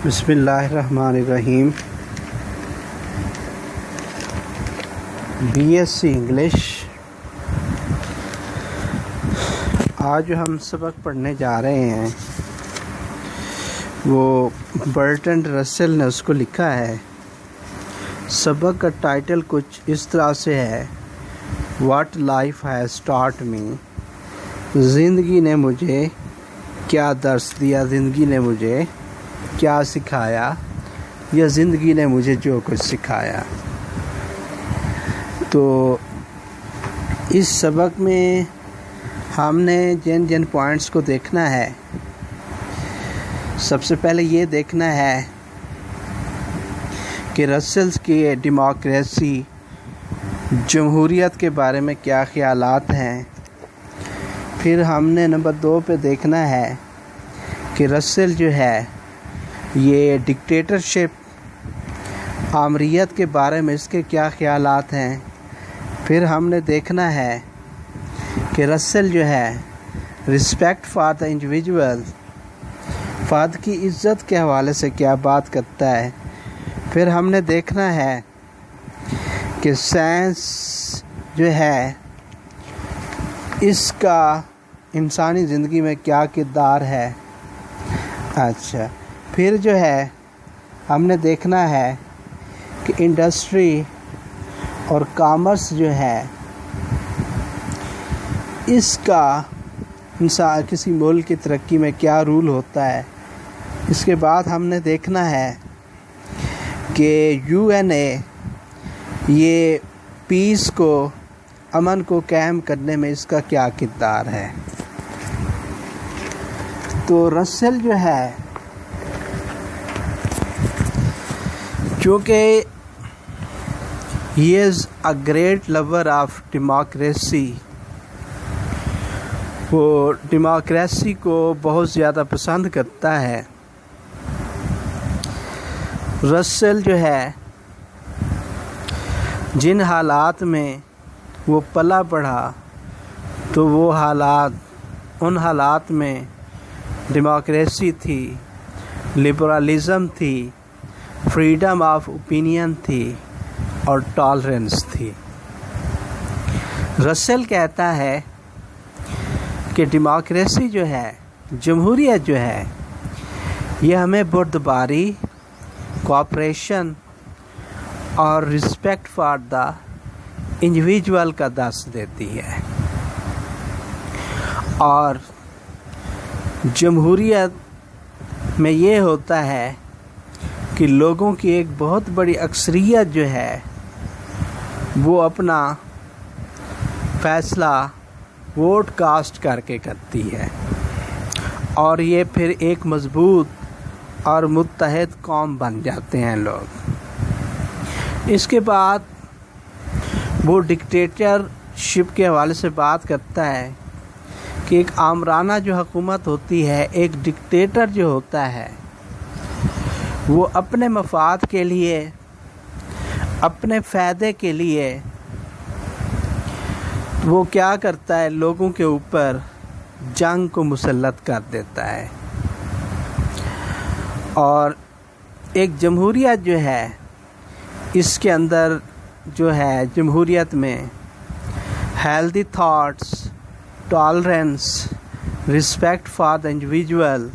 بسم اللہ الرحمن الرحیم۔ B S C English. آج جو ہم سبق پڑھنے جا رہے ہیں وہ برٹرینڈ رسل نے اس کو لکھا ہے۔ سبق کا ٹائٹل کچھ اس طرح سے ہے، واٹ لائف ہیز ٹاٹ می، زندگی نے مجھے کیا درس دیا، زندگی نے مجھے کیا سکھایا، یا زندگی نے مجھے جو کچھ سکھایا۔ تو اس سبق میں ہم نے جن پوائنٹس کو دیکھنا ہے، سب سے پہلے یہ دیکھنا ہے کہ رسلز کی ڈیموکریسی، جمہوریت کے بارے میں کیا خیالات ہیں۔ پھر ہم نے نمبر 2 پہ دیکھنا ہے کہ رسل جو ہے یہ ڈکٹیٹرشپ، آمریت کے بارے میں اس کے کیا خیالات ہیں۔ پھر ہم نے دیکھنا ہے کہ رسل جو ہے رسپیکٹ فار دا انڈیویجول، فرد کی عزت کے حوالے سے کیا بات کرتا ہے۔ پھر ہم نے دیکھنا ہے کہ سائنس جو ہے اس کا انسانی زندگی میں کیا کردار ہے۔ اچھا، پھر جو ہے ہم نے دیکھنا ہے کہ انڈسٹری اور کامرس جو ہے اس کا کسی ملک کی ترقی میں کیا رول ہوتا ہے۔ اس کے بعد ہم نے دیکھنا ہے کہ UN یہ پیس کو، امن کو قائم کرنے میں اس کا کیا کردار ہے۔ تو رسل جو ہے چونکہ he is a great lover of democracy, وہ ڈیموکریسی کو بہت زیادہ پسند کرتا ہے۔ رسل جو ہے جن حالات میں وہ پلا بڑھا تو وہ ان حالات میں ڈیموکریسی تھی، لبرلزم تھی، فریڈم آف اوپینین تھی اور ٹالرنس تھی۔ رسل کہتا ہے کہ ڈیموکریسی جو ہے، جمہوریت جو ہے، یہ ہمیں بردباری، کوآپریشن اور رسپیکٹ فار دا انڈیویجول کا درس دیتی ہے۔ اور جمہوریت میں یہ ہوتا ہے کہ لوگوں کی ایک بہت بڑی اکثریت جو ہے وہ اپنا فیصلہ ووٹ کاسٹ کر کے کرتی ہے، اور یہ پھر ایک مضبوط اور متحد قوم بن جاتے ہیں لوگ۔ اس کے بعد وہ ڈکٹیٹرشپ کے حوالے سے بات کرتا ہے کہ ایک آمرانہ جو حکومت ہوتی ہے، ایک ڈکٹیٹر جو ہوتا ہے وہ اپنے مفاد کے لیے، اپنے فائدے کے لیے وہ کیا کرتا ہے، لوگوں کے اوپر جنگ کو مسلط کر دیتا ہے۔ اور ایک جمہوریت جو ہے، اس کے اندر جو ہے جمہوریت میں healthy thoughts, tolerance, respect for the individual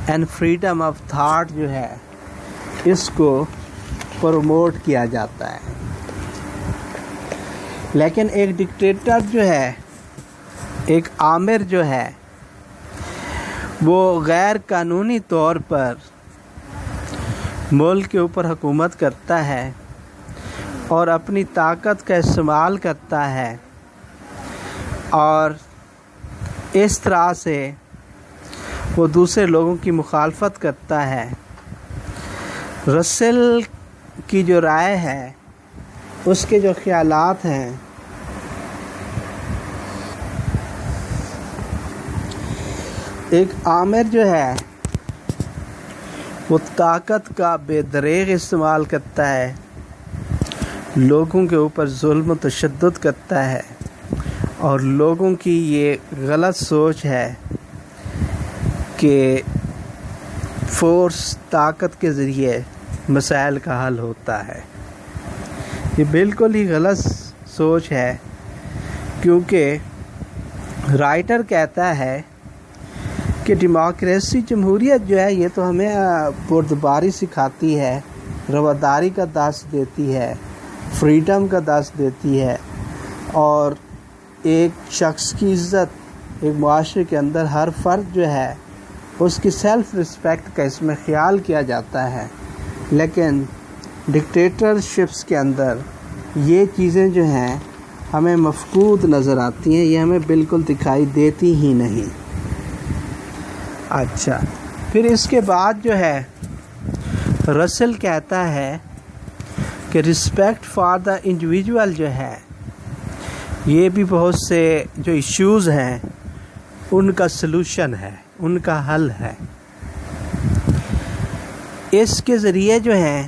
and freedom of thought جو ہے اس کو پروموٹ کیا جاتا ہے۔ لیکن ایک ڈکٹیٹر جو ہے، ایک آمر جو ہے، وہ غیر قانونی طور پر ملک کے اوپر حکومت کرتا ہے اور اپنی طاقت کا استعمال کرتا ہے، اور اس طرح سے وہ دوسرے لوگوں کی مخالفت کرتا ہے۔ رسل کی جو رائے ہے، اس کے جو خیالات ہیں، ایک آمر جو ہے وہ طاقت کا بے دریغ استعمال کرتا ہے، لوگوں کے اوپر ظلم و تشدد کرتا ہے، اور لوگوں کی یہ غلط سوچ ہے کہ فورس طاقت کے ذریعے مسائل کا حل ہوتا ہے۔ یہ بالکل ہی غلط سوچ ہے، کیونکہ رائٹر کہتا ہے کہ ڈیموکریسی جمہوریت جو ہے یہ تو ہمیں بردباری سکھاتی ہے، رواداری کا درس دیتی ہے، فریڈم کا درس دیتی ہے، اور ایک شخص کی عزت ایک معاشرے کے اندر ہر فرد جو ہے اس کی سیلف رسپیکٹ کا اس میں خیال کیا جاتا ہے۔ لیکن ڈکٹیٹرشپس کے اندر یہ چیزیں جو ہیں ہمیں مفقود نظر آتی ہیں، یہ ہمیں بالکل دکھائی دیتی ہی نہیں۔ اچھا، پھر اس کے بعد جو ہے رسل کہتا ہے کہ رسپیکٹ فار دا انڈیویجول جو ہے یہ بھی بہت سے جو ایشوز ہیں ان کا سلوشن ہے، ان کا حل ہے۔ اس کے ذریعے جو ہیں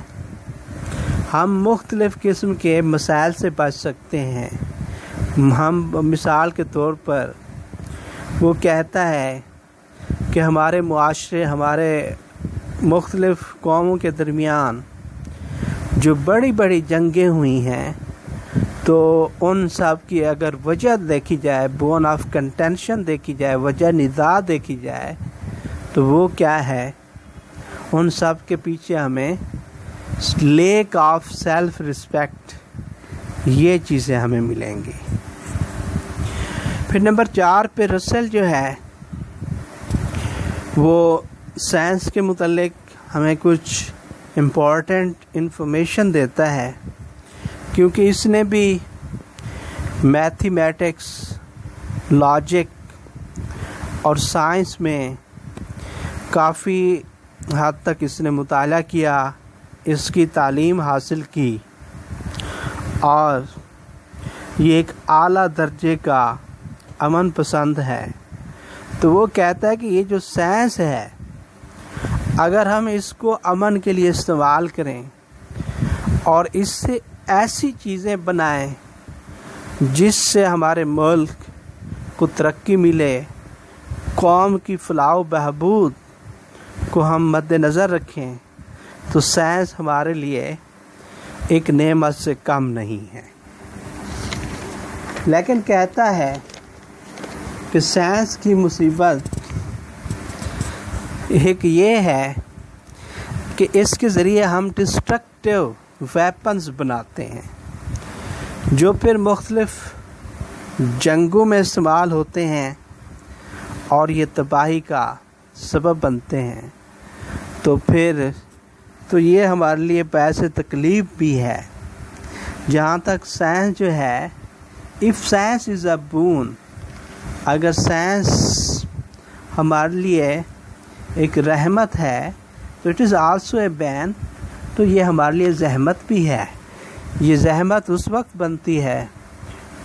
ہم مختلف قسم کے مسائل سے بچ سکتے ہیں۔ ہم مثال کے طور پر وہ کہتا ہے کہ ہمارے معاشرے، ہمارے مختلف قوموں کے درمیان جو بڑی بڑی جنگیں ہوئی ہیں تو ان سب کی اگر وجہ دیکھی جائے، بون آف کنٹینشن دیکھی جائے، وجہ نزاع دیکھی جائے تو وہ کیا ہے؟ ان سب کے پیچھے ہمیں لیک آف سیلف رسپیکٹ یہ چیزیں ہمیں ملیں گی۔ پھر نمبر 4 پہ رسل جو ہے وہ سائنس کے متعلق ہمیں کچھ امپورٹنٹ انفارمیشن دیتا ہے، کیونکہ اس نے بھی میتھمیٹکس، لاجک اور سائنس میں کافی حد تک اس نے مطالعہ کیا، اس کی تعلیم حاصل کی، اور یہ ایک اعلیٰ درجے کا امن پسند ہے۔ تو وہ کہتا ہے کہ یہ جو سائنس ہے اگر ہم اس کو امن کے لیے استعمال کریں اور اس سے ایسی چیزیں بنائیں جس سے ہمارے ملک کو ترقی ملے، قوم کی فلاح و بہبود کو ہم مد نظر رکھیں، تو سائنس ہمارے لیے ایک نعمت سے کم نہیں ہے۔ لیکن کہتا ہے کہ سائنس کی مصیبت ایک یہ ہے کہ اس کے ذریعے ہم ڈسٹرکٹیو ویپنز بناتے ہیں جو پھر مختلف جنگوں میں استعمال ہوتے ہیں اور یہ تباہی کا سبب بنتے ہیں۔ تو پھر تو یہ ہمارے لیے باعث تکلیف بھی ہے۔ جہاں تک سائنس جو ہے، if science is a boon، اگر سائنس ہمارے لیے ایک رحمت ہے تو it is also a ban، تو یہ ہمارے لیے زحمت بھی ہے۔ یہ زحمت اس وقت بنتی ہے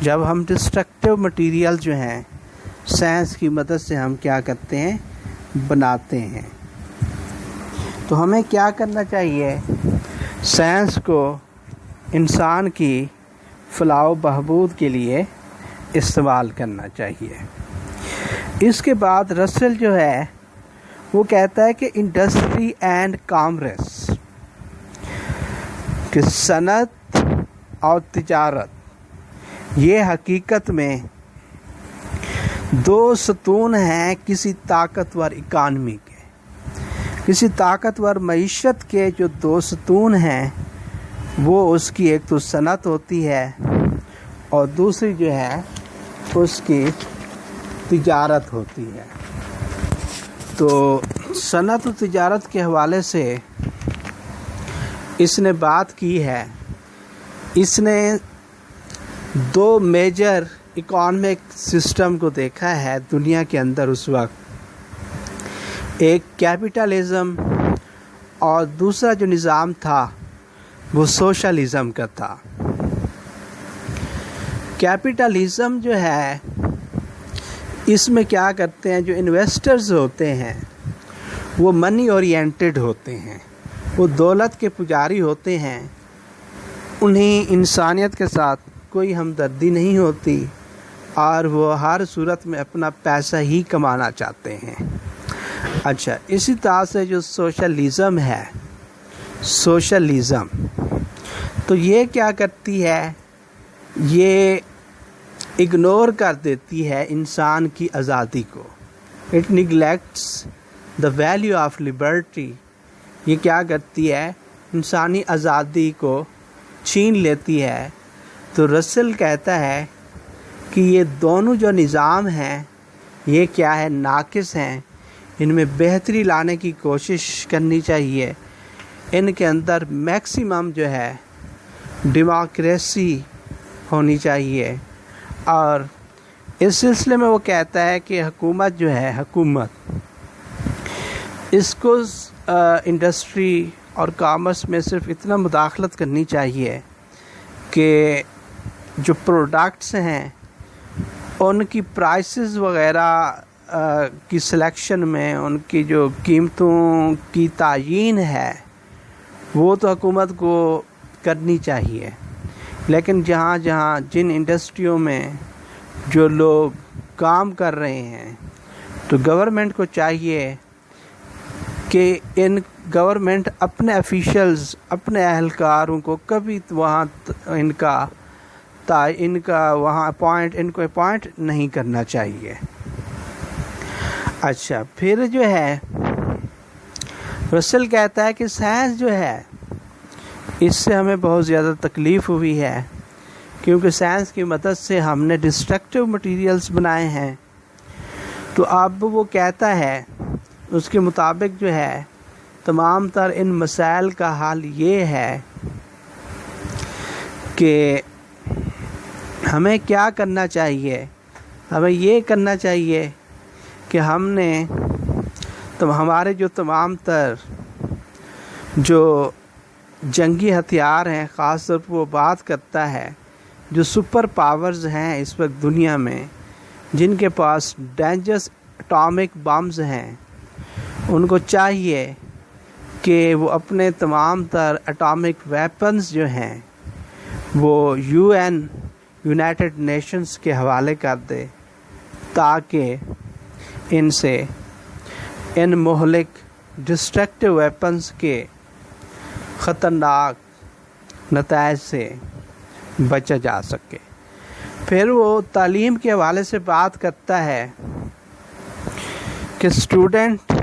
جب ہم ڈسٹرکٹیو مٹیریل جو ہیں سائنس کی مدد سے ہم کیا کرتے ہیں، بناتے ہیں۔ تو ہمیں کیا کرنا چاہیے؟ سائنس کو انسان کی فلاح و بہبود کے لیے استعمال کرنا چاہیے۔ اس کے بعد رسل جو ہے وہ کہتا ہے کہ انڈسٹری اینڈ کامرس، کہ صنعت اور تجارت یہ حقیقت میں دو ستون ہیں کسی طاقتور اکانومی کے۔ کسی طاقتور معیشت کے جو دو ستون ہیں وہ اس کی ایک تو صنعت ہوتی ہے اور دوسری جو ہے اس کی تجارت ہوتی ہے۔ تو صنعت و تجارت کے حوالے سے اس نے بات کی ہے۔ اس نے دو میجر اکانومک سسٹم کو دیکھا ہے دنیا کے اندر اس وقت، ایک کیپٹلزم اور دوسرا جو نظام تھا وہ سوشلزم کا تھا۔ کیپٹلزم جو ہے اس میں کیا کرتے ہیں، جو انویسٹرز ہوتے ہیں وہ منی اورینٹڈ ہوتے ہیں، وہ دولت کے پجاری ہوتے ہیں، انہیں انسانیت کے ساتھ کوئی ہمدردی نہیں ہوتی اور وہ ہر صورت میں اپنا پیسہ ہی کمانا چاہتے ہیں۔ اچھا، اسی طرح سے جو سوشلزم ہے، سوشلزم تو یہ کیا کرتی ہے، یہ اگنور کر دیتی ہے انسان کی آزادی کو. It neglects the value of liberty. یہ کیا کرتی ہے، انسانی آزادی کو چھین لیتی ہے. تو رسل کہتا ہے کہ یہ دونوں جو نظام ہیں یہ کیا ہے، ناقص ہیں. ان میں بہتری لانے کی کوشش کرنی چاہیے. ان کے اندر میکسیمم جو ہے ڈیموکریسی ہونی چاہیے. اور اس سلسلے میں وہ کہتا ہے کہ حکومت جو ہے، حکومت اس کو انڈسٹری اور کامرس میں صرف اتنا مداخلت کرنی چاہیے کہ جو پروڈکٹس ہیں ان کی پرائسز وغیرہ کی سلیکشن میں، ان کی جو قیمتوں کی تعیین ہے وہ تو حکومت کو کرنی چاہیے. لیکن جہاں جہاں جن انڈسٹریوں میں جو لوگ کام کر رہے ہیں تو گورنمنٹ کو چاہیے کہ گورنمنٹ اپنے آفیشلز، اپنے اہلکاروں کو کبھی وہاں ان کا وہاں اپوائنٹ نہیں کرنا چاہیے. اچھا، پھر جو ہے رسل کہتا ہے کہ سائنس جو ہے اس سے ہمیں بہت زیادہ تکلیف ہوئی ہے، کیونکہ سائنس کی مدد سے ہم نے ڈسٹرکٹیو مٹیریلز بنائے ہیں. تو اب وہ کہتا ہے اس کے مطابق جو ہے تمام تر ان مسائل کا حل یہ ہے کہ ہمیں کیا کرنا چاہیے. ہمیں یہ کرنا چاہیے کہ ہم نے ہمارے جو تمام تر جو جنگی ہتھیار ہیں، خاص طور پر وہ بات کرتا ہے جو سپر پاورز ہیں اس وقت دنیا میں، جن کے پاس ڈینجرس اٹامک بمز ہیں، ان کو چاہیے کہ وہ اپنے تمام تر اٹامک ویپنز جو ہیں وہ یونائٹڈ نیشنز کے حوالے کر دے، تاکہ ان سے، ان مہلک ڈسٹرکٹیو ویپنز کے خطرناک نتائج سے بچا جا سکے. پھر وہ تعلیم کے حوالے سے بات کرتا ہے کہ اسٹوڈنٹ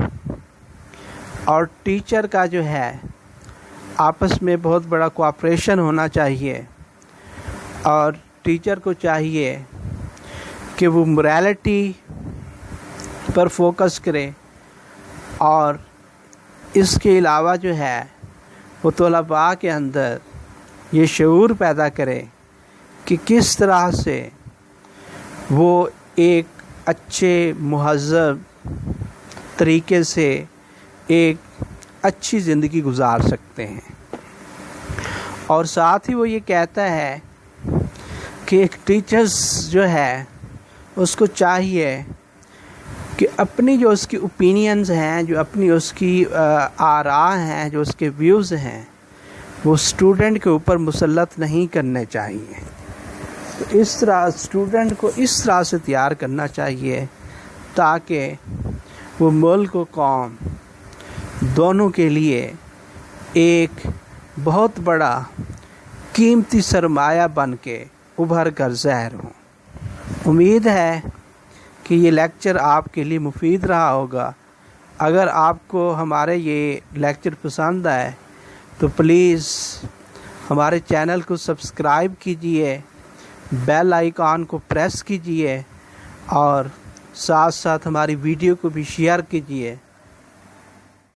اور ٹیچر کا جو ہے آپس میں بہت بڑا کوآپریشن ہونا چاہیے، اور ٹیچر کو چاہیے کہ وہ morality پر فوکس کرے، اور اس کے علاوہ جو ہے وہ طلباء کے اندر یہ شعور پیدا کرے کہ کس طرح سے وہ ایک اچھے مہذب طریقے سے ایک اچھی زندگی گزار سکتے ہیں. اور ساتھ ہی وہ یہ کہتا ہے کہ ایک ٹیچرز جو ہے اس کو چاہیے کہ اپنی جو اس کی اوپینینز ہیں، جو اپنی اس کی آراء ہیں، جو اس کے ویوز ہیں، وہ اسٹوڈنٹ کے اوپر مسلط نہیں کرنے چاہیے. تو اس طرح اسٹوڈنٹ کو اس طرح سے تیار کرنا چاہیے تاکہ وہ ملک و قوم دونوں کے لیے ایک بہت بڑا قیمتی سرمایہ بن کے ابھر کر ظاہر ہوں. امید ہے کہ یہ لیکچر آپ کے لیے مفید رہا ہوگا. اگر آپ کو ہمارے یہ لیکچر پسند آئے تو پلیز ہمارے چینل کو سبسکرائب کیجئے، بیل آئیکن کو پریس کیجئے، اور ساتھ ساتھ ہماری ویڈیو کو بھی شیئر کیجئے.